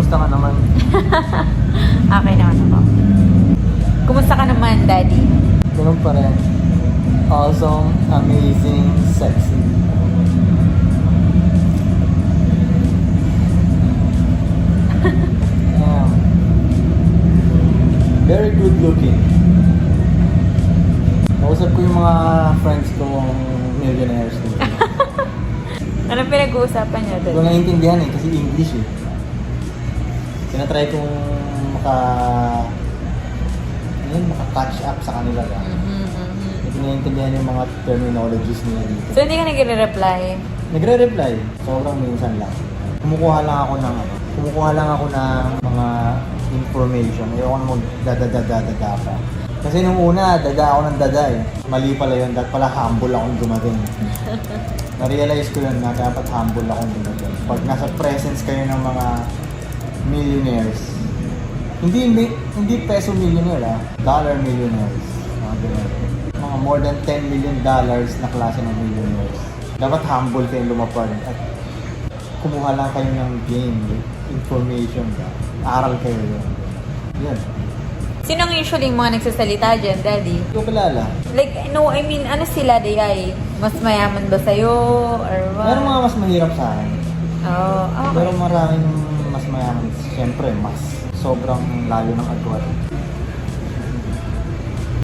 Kumusta ka naman? Okay naman ako. Kumusta ka naman, Daddy? Ganun pa rin. Awesome, amazing, sexy. Yeah. Very good looking. Nausap ko yung mga friends kong millionaires dito. Anong pinag-uusapan niyo, Hindi ko Daddy? naiintindihan eh, kasi English eh. Tinatry kong maka-catch up sa kanila ba. Hindi ko naiintindihan yung mga terminologies nila dito. So, hindi ka nagre-reply? Nagre-reply, sobrang minsan lang. Kumukuha lang ako ng mga information. Ayoko na mag-dada pa. Kasi nung una, dada ako ng dada eh. Mali pala yun, dapat pala humble akong dumating. Na-realize ko yun na dapat humble akong dumating. Pag nasa presence kayo ng mga millionaires, hindi peso millionaire dollar millionaires. Mga ganun. Mga more than $10 million na klase ng millionaires. Dapat humble kayong lumapag at kumuha lang kayo ng game, information ka. Aral kayo yun. Yan. Sinong usually yung mga nagsasalita dyan, Daddy? Hindi ko kilala. Like, no, I mean, ano sila, ay mas mayaman ba sa'yo? Or what? Meron mga mas mahirap sa akin. Oh, okay. Pero maraming mas mayaman. Siyempre, mas sobrang layo ng agwat.